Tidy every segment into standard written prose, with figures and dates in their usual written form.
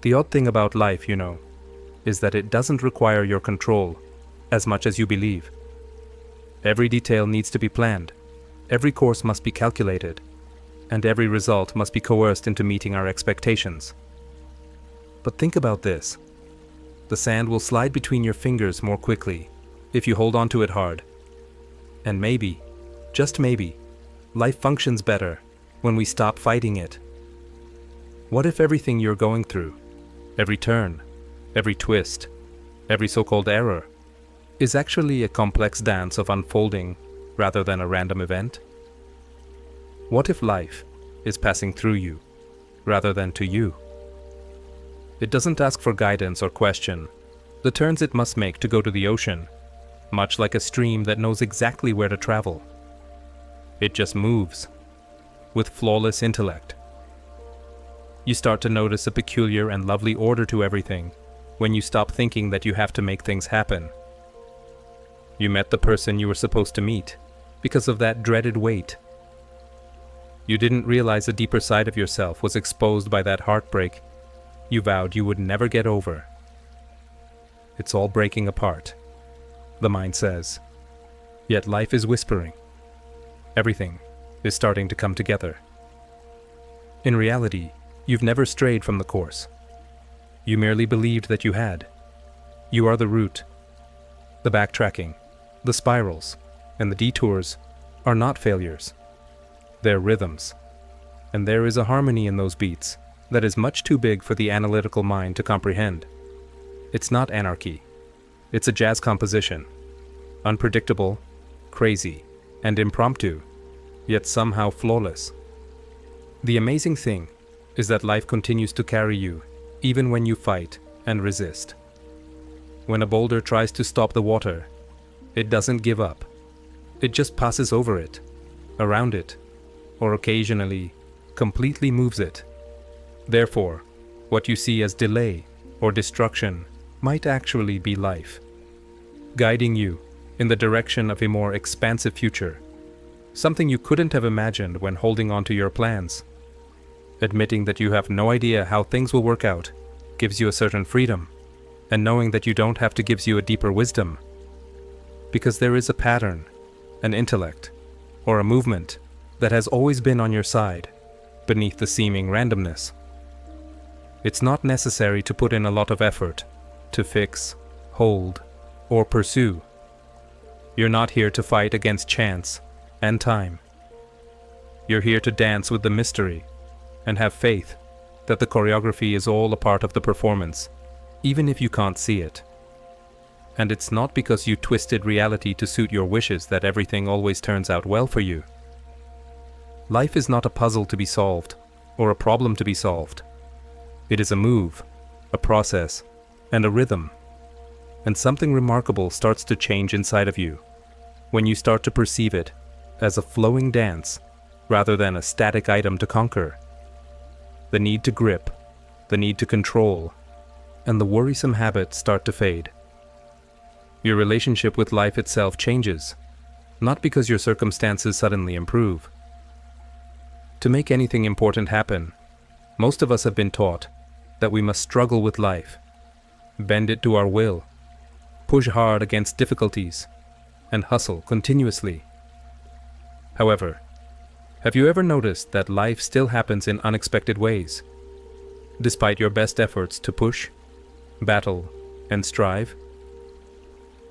The odd thing about life, is that it doesn't require your control as much as you believe. Every detail needs to be planned, every course must be calculated, and every result must be coerced into meeting our expectations. But think about this. The sand will slide between your fingers more quickly if you hold on to it hard. And maybe, just maybe, life functions better when we stop fighting it. What if everything you're going through, every turn, every twist, every so-called error, is actually a complex dance of unfolding rather than a random event? What if life is passing through you rather than to you? It doesn't ask for guidance or question the turns it must make to go to the ocean, much like a stream that knows exactly where to travel. It just moves, with flawless intellect. You start to notice a peculiar and lovely order to everything when you stop thinking that you have to make things happen. You met the person you were supposed to meet because of that dreaded wait. You didn't realize a deeper side of yourself was exposed by that heartbreak you vowed you would never get over. It's all breaking apart, the mind says. Yet life is whispering. Everything is starting to come together. In reality, you've never strayed from the course. You merely believed that you had. You are the route. The backtracking, the spirals, and the detours are not failures. They're rhythms. And there is a harmony in those beats that is much too big for the analytical mind to comprehend. It's not anarchy. It's a jazz composition. Unpredictable, crazy, and impromptu, yet somehow flawless. The amazing thing is that life continues to carry you even when you fight and resist. When a boulder tries to stop the water, it doesn't give up. It just passes over it, around it, or occasionally completely moves it. Therefore, what you see as delay or destruction might actually be life, guiding you in the direction of a more expansive future, something you couldn't have imagined when holding on to your plans. Admitting that you have no idea how things will work out gives you a certain freedom, and knowing that you don't have to gives you a deeper wisdom. Because there is a pattern, an intellect, or a movement that has always been on your side, beneath the seeming randomness. It's not necessary to put in a lot of effort to fix, hold, or pursue. You're not here to fight against chance and time. You're here to dance with the mystery and have faith that the choreography is all a part of the performance, even if you can't see it. And it's not because you twisted reality to suit your wishes that everything always turns out well for you. Life is not a puzzle to be solved or a problem to be solved. It is a move, a process, and a rhythm. And something remarkable starts to change inside of you when you start to perceive it as a flowing dance rather than a static item to conquer. The need to grip, the need to control, and the worrisome habits start to fade. Your relationship with life itself changes, not because your circumstances suddenly improve. To make anything important happen, most of us have been taught that we must struggle with life, bend it to our will, push hard against difficulties, and hustle continuously. However, have you ever noticed that life still happens in unexpected ways, despite your best efforts to push, battle, and strive?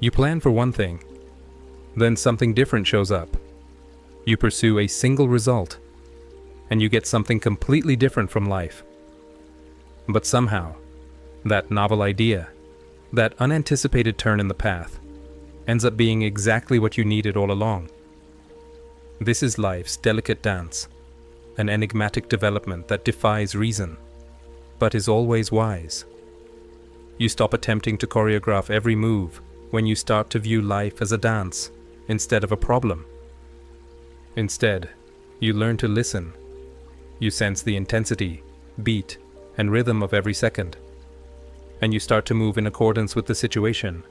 You plan for one thing, then something different shows up. You pursue a single result, and you get something completely different from life. But somehow, that novel idea, that unanticipated turn in the path, ends up being exactly what you needed all along. This is life's delicate dance, an enigmatic development that defies reason, but is always wise. You stop attempting to choreograph every move when you start to view life as a dance instead of a problem. Instead, you learn to listen. You sense the intensity, beat, and rhythm of every second. And you start to move in accordance with the situation,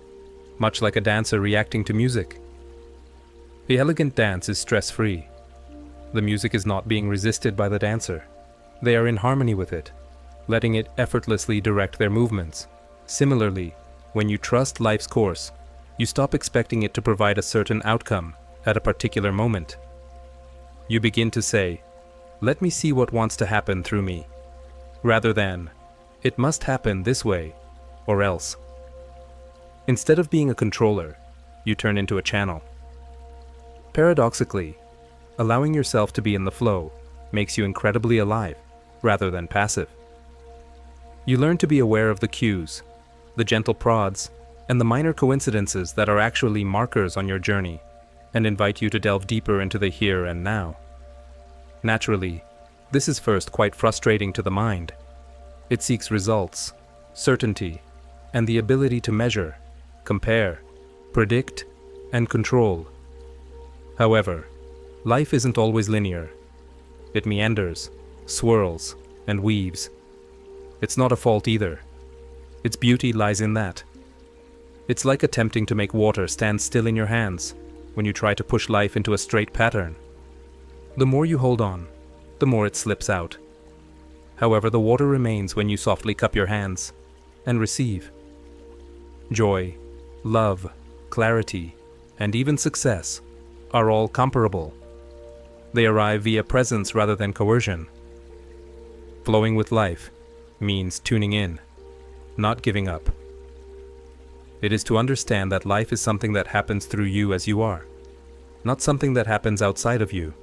much like a dancer reacting to music. The elegant dance is stress-free. The music is not being resisted by the dancer. They are in harmony with it. letting it effortlessly direct their movements. Similarly, when you trust life's course, you stop expecting it to provide a certain outcome at a particular moment. You begin to say, "Let me see what wants to happen through me," rather than, "It must happen this way, or else." Instead of being a controller, you turn into a channel. Paradoxically, allowing yourself to be in the flow makes you incredibly alive, rather than passive. You learn to be aware of the cues, the gentle prods, and the minor coincidences that are actually markers on your journey and invite you to delve deeper into the here and now. Naturally, this is first quite frustrating to the mind. It seeks results, certainty, and the ability to measure, compare, predict, and control. However, life isn't always linear. It meanders, swirls, and weaves. It's not a fault either. Its beauty lies in that. It's like attempting to make water stand still in your hands when you try to push life into a straight pattern. The more you hold on, the more it slips out. However, the water remains when you softly cup your hands and receive. Joy, love, clarity, and even success are all comparable. They arrive via presence rather than coercion. Flowing with life means tuning in, not giving up. It is to understand that life is something that happens through you as you are, not something that happens outside of you.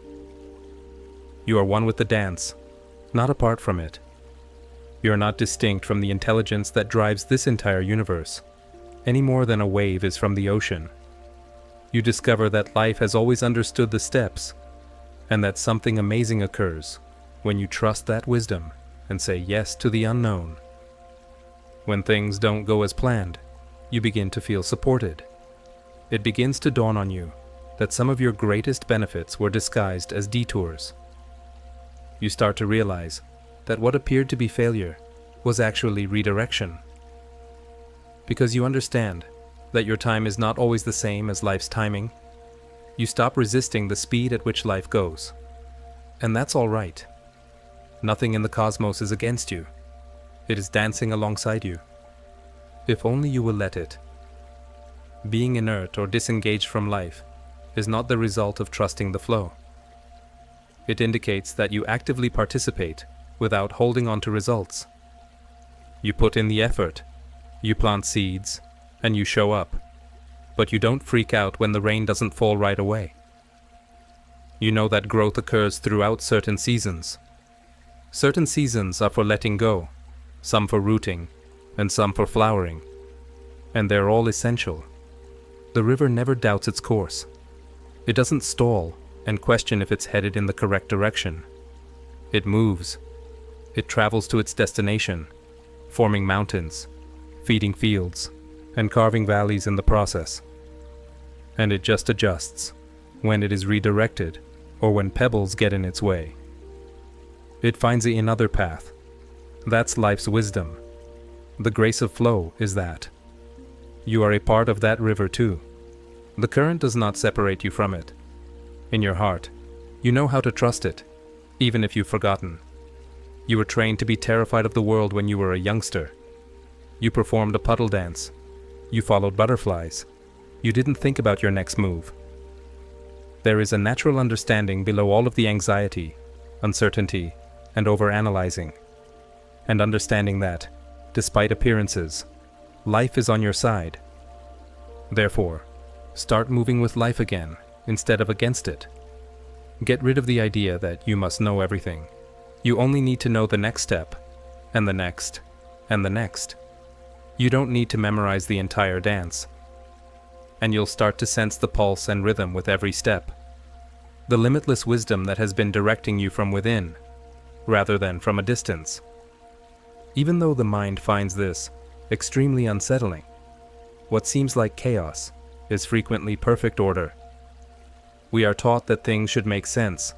You are one with the dance, not apart from it. You are not distinct from the intelligence that drives this entire universe, any more than a wave is from the ocean. You discover that life has always understood the steps, and that something amazing occurs when you trust that wisdom and say yes to the unknown. When things don't go as planned, you begin to feel supported. It begins to dawn on you that some of your greatest benefits were disguised as detours. You start to realize that what appeared to be failure was actually redirection. Because you understand that your time is not always the same as life's timing, you stop resisting the speed at which life goes. And that's all right. Nothing in the cosmos is against you. It is dancing alongside you, if only you will let it. Being inert or disengaged from life is not the result of trusting the flow. It indicates that you actively participate without holding on to results. You put in the effort, you plant seeds, and you show up, but you don't freak out when the rain doesn't fall right away. You know that growth occurs throughout certain seasons. Certain seasons are for letting go, some for rooting, and some for flowering, and they're all essential. The river never doubts its course. It doesn't stall and question if it's headed in the correct direction. It moves. It travels to its destination, forming mountains, feeding fields, and carving valleys in the process. And it just adjusts when it is redirected or when pebbles get in its way. It finds another path. That's life's wisdom. The grace of flow is that. You are a part of that river too. The current does not separate you from it. In your heart, you know how to trust it, even if you've forgotten. You were trained to be terrified of the world when you were a youngster. You performed a puddle dance. You followed butterflies. You didn't think about your next move. There is a natural understanding below all of the anxiety, uncertainty, and overanalyzing. And understanding that, despite appearances, life is on your side. Therefore, start moving with life again instead of against it. Get rid of the idea that you must know everything. You only need to know the next step, and the next, and the next. You don't need to memorize the entire dance. And you'll start to sense the pulse and rhythm with every step. The limitless wisdom that has been directing you from within, rather than from a distance. Even though the mind finds this extremely unsettling, what seems like chaos is frequently perfect order. We are taught that things should make sense,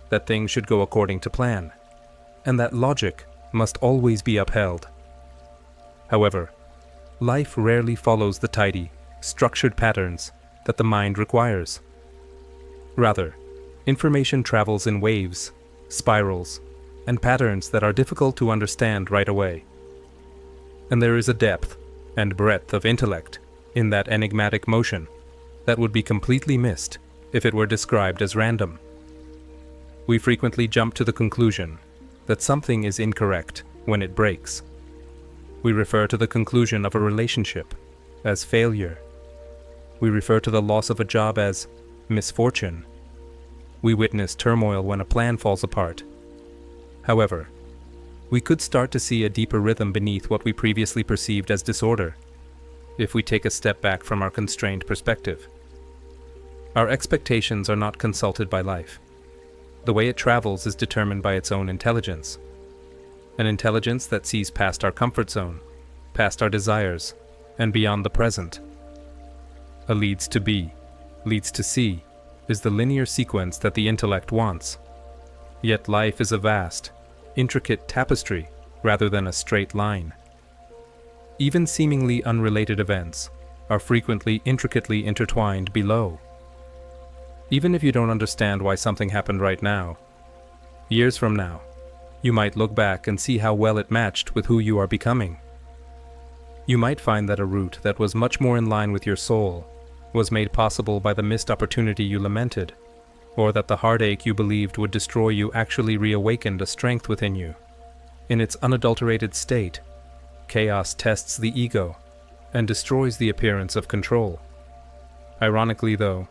that things should go according to plan, and that logic must always be upheld. However, life rarely follows the tidy, structured patterns that the mind requires. Rather, information travels in waves, spirals, and patterns that are difficult to understand right away. And there is a depth and breadth of intellect in that enigmatic motion that would be completely missed if it were described as random. We frequently jump to the conclusion that something is incorrect when it breaks. We refer to the conclusion of a relationship as failure. We refer to the loss of a job as misfortune. We witness turmoil when a plan falls apart. However, we could start to see a deeper rhythm beneath what we previously perceived as disorder if we take a step back from our constrained perspective. Our expectations are not consulted by life. The way it travels is determined by its own intelligence. An intelligence that sees past our comfort zone, past our desires, and beyond the present. A leads to be, leads to see, is the linear sequence that the intellect wants. Yet life is a vast, intricate tapestry rather than a straight line. Even seemingly unrelated events are frequently intricately intertwined below. Even if you don't understand why something happened right now, years from now, you might look back and see how well it matched with who you are becoming. You might find that a route that was much more in line with your soul was made possible by the missed opportunity you lamented, or that the heartache you believed would destroy you actually reawakened a strength within you. In its unadulterated state, chaos tests the ego and destroys the appearance of control. Ironically, though,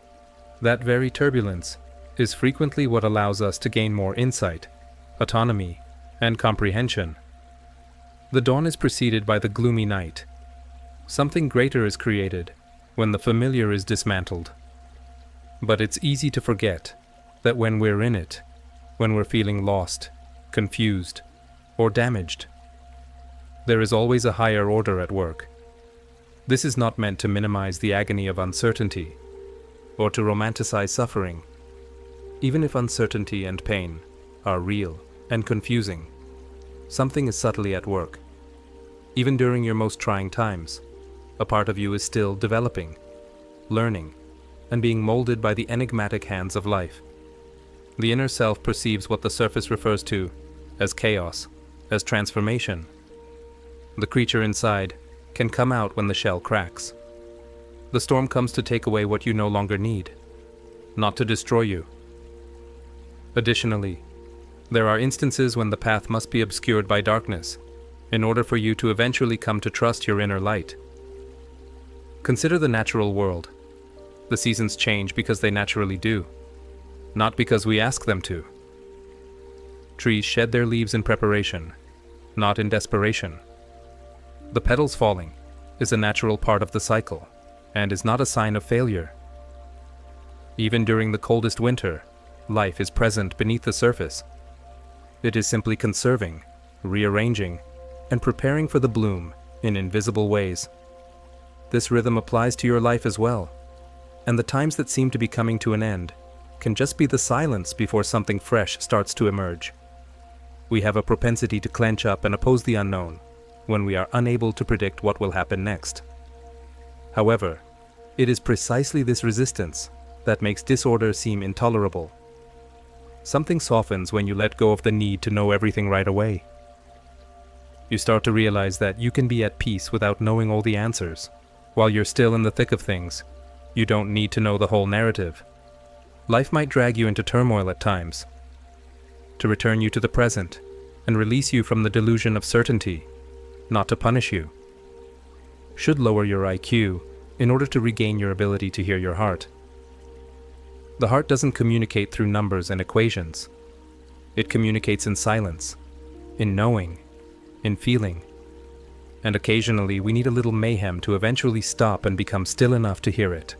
that very turbulence is frequently what allows us to gain more insight, autonomy, and comprehension. The dawn is preceded by the gloomy night. Something greater is created when the familiar is dismantled. But it's easy to forget that when we're in it, when we're feeling lost, confused, or damaged, there is always a higher order at work. This is not meant to minimize the agony of uncertainty, or to romanticize suffering. Even if uncertainty and pain are real and confusing, something is subtly at work. Even during your most trying times, a part of you is still developing, learning, and being molded by the enigmatic hands of life. The inner self perceives what the surface refers to as chaos, as transformation. The creature inside can come out when the shell cracks. The storm comes to take away what you no longer need, not to destroy you. Additionally, there are instances when the path must be obscured by darkness in order for you to eventually come to trust your inner light. Consider the natural world. The seasons change because they naturally do, not because we ask them to. Trees shed their leaves in preparation, not in desperation. The petals falling is a natural part of the cycle and is not a sign of failure. Even during the coldest winter, life is present beneath the surface. It is simply conserving, rearranging, and preparing for the bloom in invisible ways. This rhythm applies to your life as well, and the times that seem to be coming to an end can just be the silence before something fresh starts to emerge. We have a propensity to clench up and oppose the unknown when we are unable to predict what will happen next. However, it is precisely this resistance that makes disorder seem intolerable. Something softens when you let go of the need to know everything right away. You start to realize that you can be at peace without knowing all the answers. While you're still in the thick of things, you don't need to know the whole narrative. Life might drag you into turmoil at times, to return you to the present and release you from the delusion of certainty, not to punish you. Should lower your IQ in order to regain your ability to hear your heart. The heart doesn't communicate through numbers and equations. It communicates in silence, in knowing, in feeling. And occasionally we need a little mayhem to eventually stop and become still enough to hear it.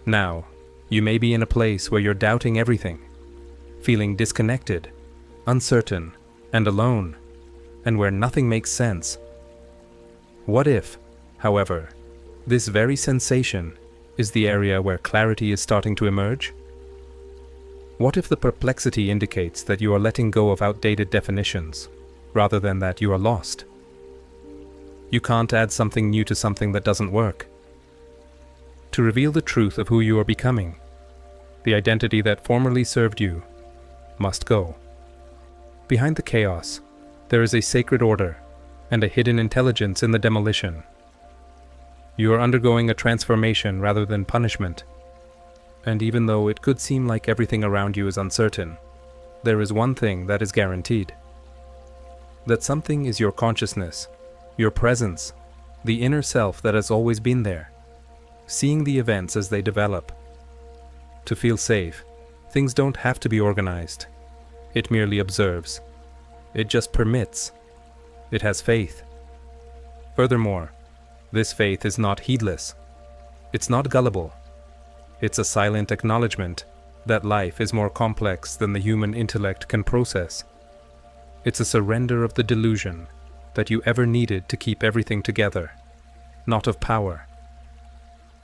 Now, you may be in a place where you're doubting everything, feeling disconnected, uncertain, and alone, and where nothing makes sense. What if, however, this very sensation is the area where clarity is starting to emerge? What if the perplexity indicates that you are letting go of outdated definitions, rather than that you are lost? You can't add something new to something that doesn't work. To reveal the truth of who you are becoming, the identity that formerly served you must go. Behind the chaos, there is a sacred order and a hidden intelligence in the demolition. You are undergoing a transformation rather than punishment. And even though it could seem like everything around you is uncertain, there is one thing that is guaranteed. That something is your consciousness, your presence, the inner self that has always been there, seeing the events as they develop. To feel safe, things don't have to be organized. It merely observes. It just permits. It has faith. Furthermore, this faith is not heedless. It's not gullible. It's a silent acknowledgement that life is more complex than the human intellect can process. It's a surrender of the delusion that you ever needed to keep everything together, not of power.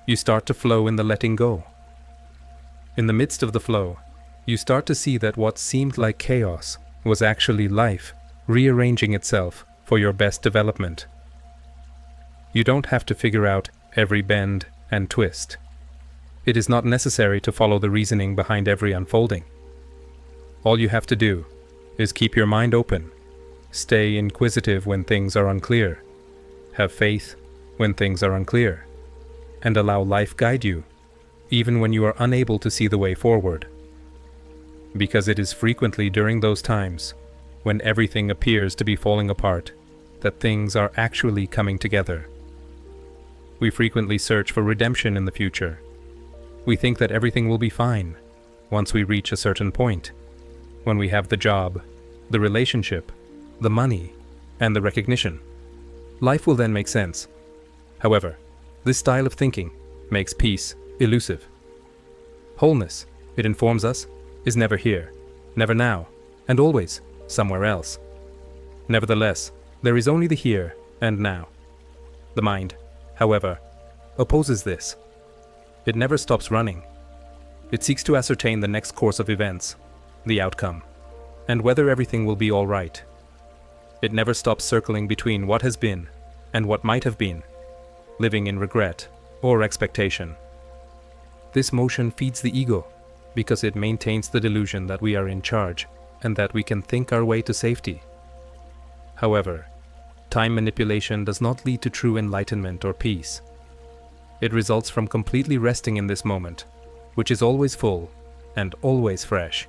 You start to flow in the letting go. In the midst of the flow, you start to see that what seemed like chaos was actually life rearranging itself for your best development. You don't have to figure out every bend and twist. It is not necessary to follow the reasoning behind every unfolding. All you have to do is keep your mind open, stay inquisitive when things are unclear, have faith when things are unclear, and allow life guide you, even when you are unable to see the way forward. Because it is frequently during those times, when everything appears to be falling apart, that things are actually coming together. We frequently search for redemption in the future. We think that everything will be fine once we reach a certain point, when we have the job, the relationship, the money, and the recognition. Life will then make sense. However, this style of thinking makes peace elusive. Wholeness, it informs us, is never here, never now, and always somewhere else. Nevertheless, there is only the here and now. The mind, however, opposes this. It never stops running. It seeks to ascertain the next course of events, the outcome, and whether everything will be all right. It never stops circling between what has been and what might have been, living in regret or expectation. This motion feeds the ego because it maintains the delusion that we are in charge and that we can think our way to safety. However, time manipulation does not lead to true enlightenment or peace. It results from completely resting in this moment, which is always full and always fresh.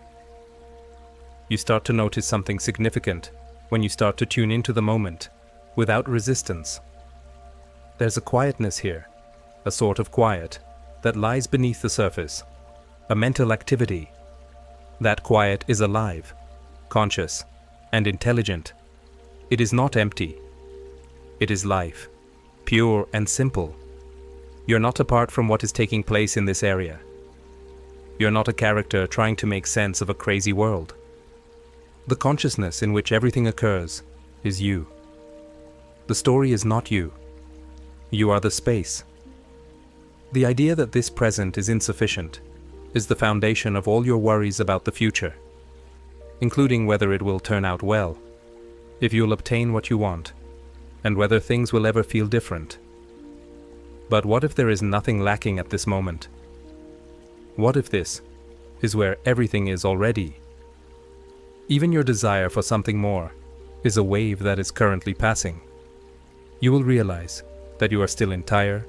You start to notice something significant when you start to tune into the moment without resistance. There's a quietness here, a sort of quiet that lies beneath the surface, a mental activity. That quiet is alive, conscious, and intelligent. It is not empty. It is life, pure and simple. You're not apart from what is taking place in this area. You're not a character trying to make sense of a crazy world. The consciousness in which everything occurs is you. The story is not you. You are the space. The idea that this present is insufficient is the foundation of all your worries about the future, including whether it will turn out well, if you'll obtain what you want, and whether things will ever feel different. But what if there is nothing lacking at this moment? What if this is where everything is already? Even your desire for something more is a wave that is currently passing. You will realize that you are still entire,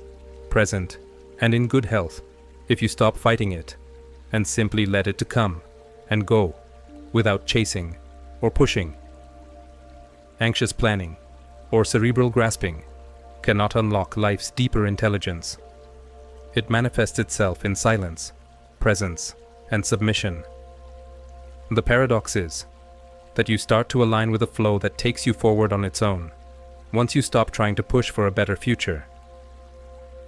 present, and in good health if you stop fighting it and simply let it to come and go without chasing or pushing. Anxious planning or cerebral grasping cannot unlock life's deeper intelligence. It manifests itself in silence, presence, and submission. The paradox is that you start to align with a flow that takes you forward on its own, once you stop trying to push for a better future.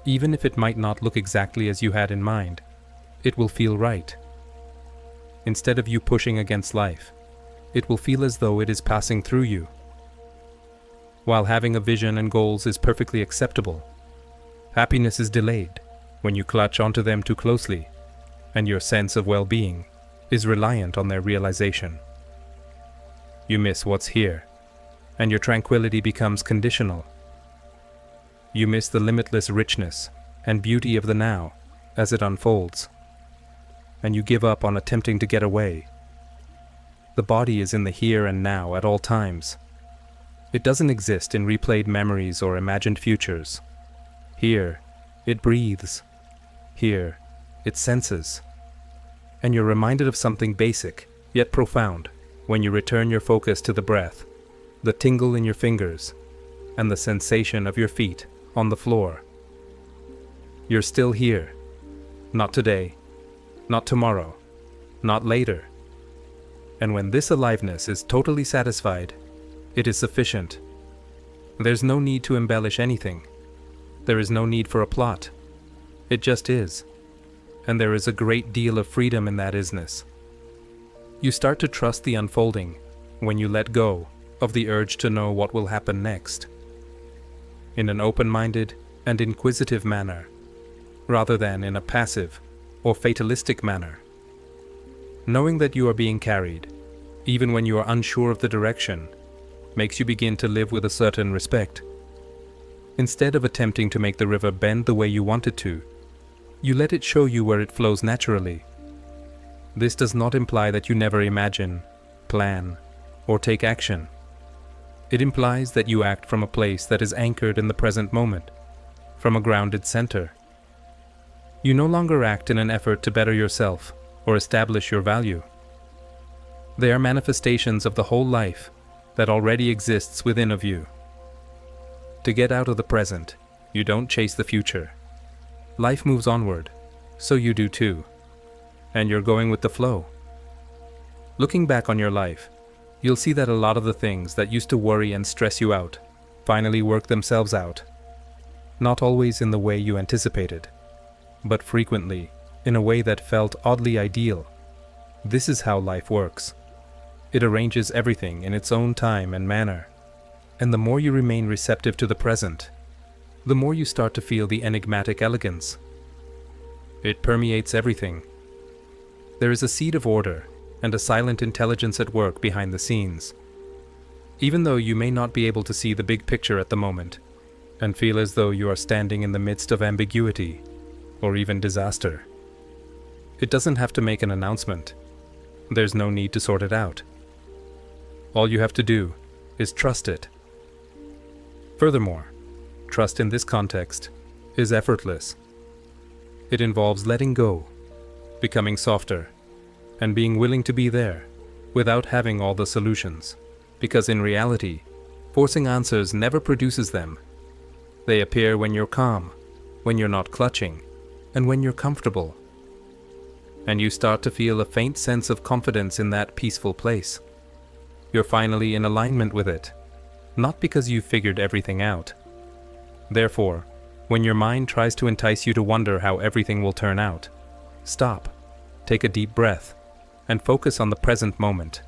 Even if it might not look exactly as you had in mind, it will feel right. Instead of you pushing against life, it will feel as though it is passing through you. While having a vision and goals is perfectly acceptable, happiness is delayed when you clutch onto them too closely, and your sense of well-being is reliant on their realization. You miss what's here, and your tranquility becomes conditional. You miss the limitless richness and beauty of the now as it unfolds, and you give up on attempting to get away. The body is in the here and now at all times. It doesn't exist in replayed memories or imagined futures. Here, it breathes. Here, it senses. And you're reminded of something basic, yet profound, when you return your focus to the breath, the tingle in your fingers, and the sensation of your feet on the floor. You're still here. Not today, not tomorrow, not later. And when this aliveness is totally satisfied, it is sufficient. There's no need to embellish anything. There is no need for a plot. It just is. And there is a great deal of freedom in that isness. You start to trust the unfolding when you let go of the urge to know what will happen next. In an open-minded and inquisitive manner, rather than in a passive or fatalistic manner. Knowing that you are being carried, even when you are unsure of the direction, makes you begin to live with a certain respect. Instead of attempting to make the river bend the way you want it to, you let it show you where it flows naturally. This does not imply that you never imagine, plan, or take action. It implies that you act from a place that is anchored in the present moment, from a grounded center. You no longer act in an effort to better yourself or establish your value. They are manifestations of the whole life that already exists within of you. To get out of the present, you don't chase the future. Life moves onward, so you do too. And you're going with the flow. Looking back on your life, you'll see that a lot of the things that used to worry and stress you out finally work themselves out. Not always in the way you anticipated, but frequently in a way that felt oddly ideal. This is how life works. It arranges everything in its own time and manner. And the more you remain receptive to the present, the more you start to feel the enigmatic elegance. It permeates everything. There is a seed of order and a silent intelligence at work behind the scenes. Even though you may not be able to see the big picture at the moment, and feel as though you are standing in the midst of ambiguity, or even disaster. It doesn't have to make an announcement. There's no need to sort it out. All you have to do is trust it. Furthermore, trust in this context is effortless. It involves letting go, becoming softer, and being willing to be there without having all the solutions. Because in reality, forcing answers never produces them. They appear when you're calm, when you're not clutching, and when you're comfortable. And you start to feel a faint sense of confidence in that peaceful place. You're finally in alignment with it, not because you've figured everything out. Therefore, when your mind tries to entice you to wonder how everything will turn out, stop, take a deep breath, and focus on the present moment.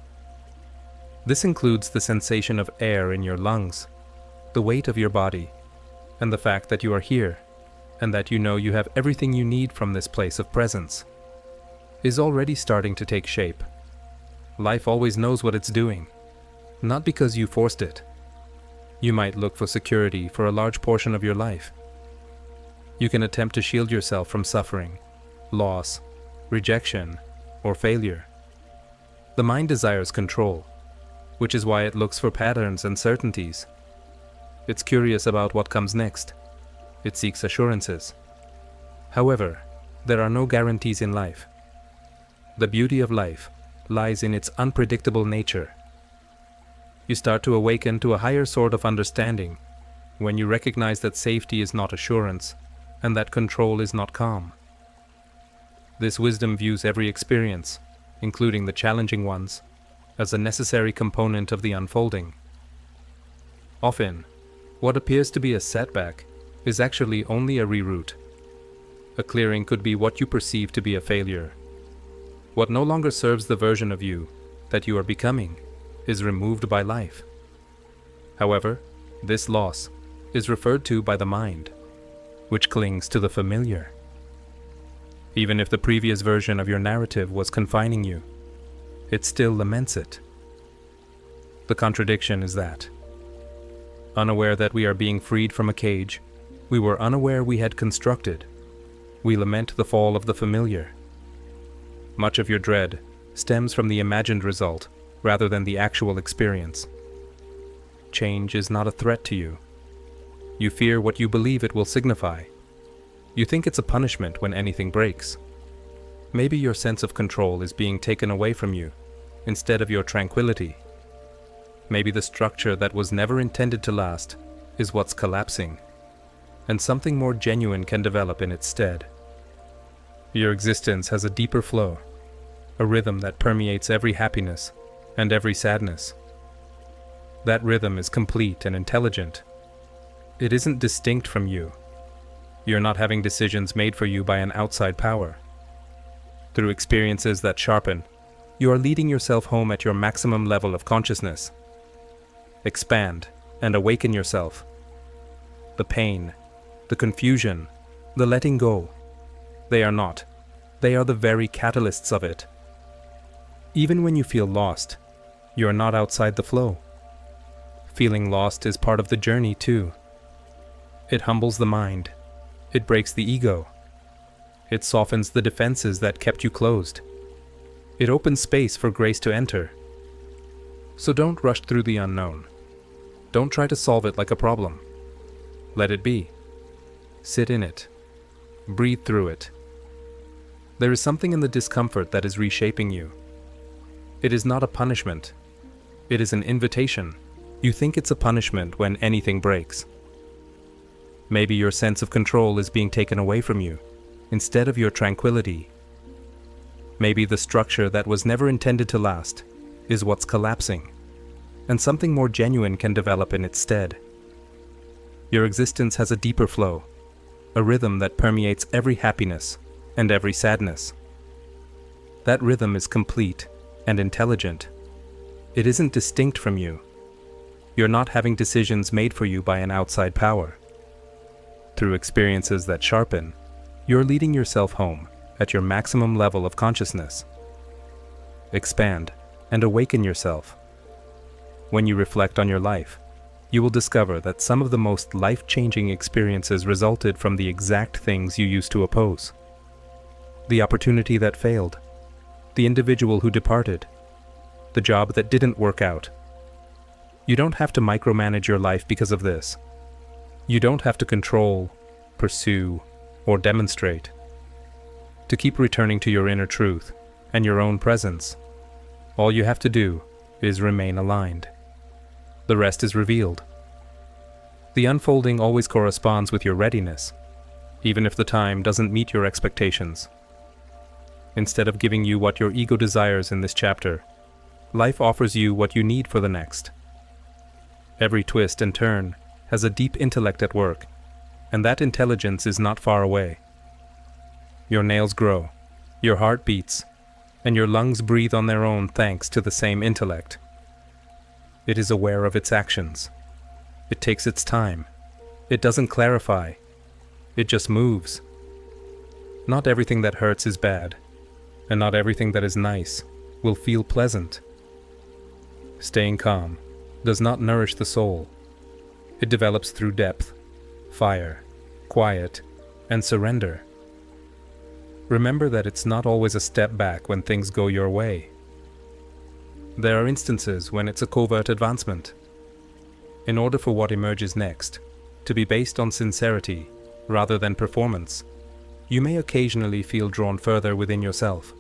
This includes the sensation of air in your lungs, the weight of your body, and the fact that you are here, and that you know you have everything you need from this place of presence, is already starting to take shape. Life always knows what it's doing, not because you forced it. You might look for security for a large portion of your life. You can attempt to shield yourself from suffering, loss, rejection, or failure. The mind desires control, which is why it looks for patterns and certainties. It's curious about what comes next. It seeks assurances. However, there are no guarantees in life. The beauty of life lies in its unpredictable nature. You start to awaken to a higher sort of understanding when you recognize that safety is not assurance and that control is not calm. This wisdom views every experience, including the challenging ones, as a necessary component of the unfolding. Often, what appears to be a setback is actually only a reroute. A clearing could be what you perceive to be a failure. What no longer serves the version of you that you are becoming is removed by life. However, this loss is referred to by the mind, which clings to the familiar. Even if the previous version of your narrative was confining you, it still laments it. The contradiction is that, unaware that we are being freed from a cage we were unaware we had constructed, we lament the fall of the familiar. Much of your dread stems from the imagined result rather than the actual experience. Change is not a threat to you. You fear what you believe it will signify. You think it's a punishment when anything breaks. Maybe your sense of control is being taken away from you, instead of your tranquility. Maybe the structure that was never intended to last is what's collapsing, and something more genuine can develop in its stead. Your existence has a deeper flow, a rhythm that permeates every happiness and every sadness. That rhythm is complete and intelligent. It isn't distinct from you. You're not having decisions made for you by an outside power. Through experiences that sharpen, you are leading yourself home at your maximum level of consciousness. Expand and awaken yourself. The pain, the confusion, the letting go, they are not. They are the very catalysts of it. Even when you feel lost, you are not outside the flow. Feeling lost is part of the journey too. It humbles the mind. It breaks the ego. It softens the defenses that kept you closed. It opens space for grace to enter. So don't rush through the unknown. Don't try to solve it like a problem. Let it be. Sit in it. Breathe through it. There is something in the discomfort that is reshaping you. It is not a punishment. It is an invitation. You think it's a punishment when anything breaks. Maybe your sense of control is being taken away from you, instead of your tranquility. Maybe the structure that was never intended to last is what's collapsing, and something more genuine can develop in its stead. Your existence has a deeper flow, a rhythm that permeates every happiness and every sadness. That rhythm is complete and intelligent. It isn't distinct from you. You're not having decisions made for you by an outside power. Through experiences that sharpen, you're leading yourself home at your maximum level of consciousness. Expand and awaken yourself. When you reflect on your life, you will discover that some of the most life-changing experiences resulted from the exact things you used to oppose. The opportunity that failed, the individual who departed, the job that didn't work out. You don't have to micromanage your life because of this. You don't have to control, pursue, or demonstrate. To keep returning to your inner truth and your own presence, all you have to do is remain aligned. The rest is revealed. The unfolding always corresponds with your readiness, even if the time doesn't meet your expectations. Instead of giving you what your ego desires in this chapter, life offers you what you need for the next. Every twist and turn has a deep intellect at work, and that intelligence is not far away. Your nails grow, your heart beats, and your lungs breathe on their own thanks to the same intellect. It is aware of its actions. It takes its time. It doesn't clarify. It just moves. Not everything that hurts is bad, and not everything that is nice will feel pleasant. Staying calm does not nourish the soul. It develops through depth, fire, quiet, and surrender. Remember that it's not always a step back when things go your way. There are instances when it's a covert advancement. In order for what emerges next to be based on sincerity rather than performance, you may occasionally feel drawn further within yourself.